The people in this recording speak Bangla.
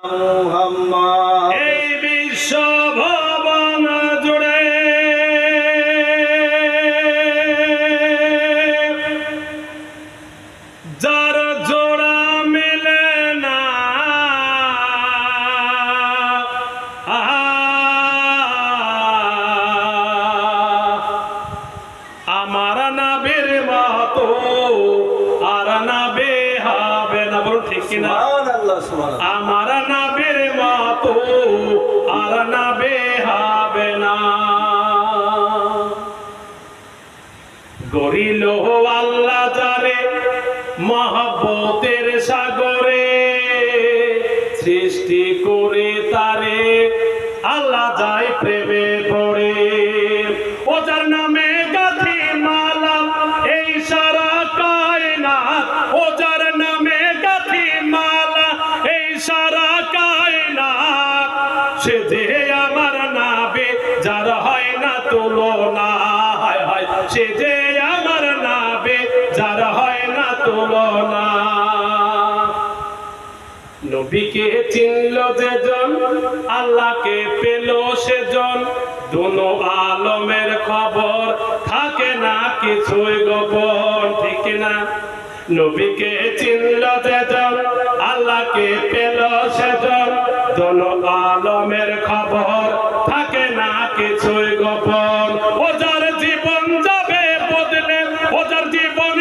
মুহাম্মদ এই বিশ্ব ভবন জুড়ে যার জোড়া মেলে না আমার নবীর মতো আর নবী হবে না। বলুন ঠিক কিনা? সুবহানাল্লাহ সুবহানাল্লাহ। আমার নবীর মতো আর নবী হবে না। গরিল আল্লাহ যারে মহব্বতের সাগরে, সৃষ্টি করে তারে আল্লাহ যায় প্রেমে পড়ে। ও যার নামে গাথি মালা এই সারা কায়নাত, ও যার নামে গাথি মালা এই সারা কায়নাত, সে যে আমার নাবে যার হয় না তুলনা। হায় হায়, সে যে আমার নাবে যার হয় না তুলনা। নবীকে চিনল যেজন আল্লাহকে পেল সেজন, দুনো আলমের খবর থাকে না কিছুই গোপন। ঠিক না? নবীকে চিনল যেজন আল্লাহকে পেল সেজন, দুনো আলমের খবর থাকে না কিছুই গোপন। ও যার জীবন যাবে বদলে, ও যার জীবন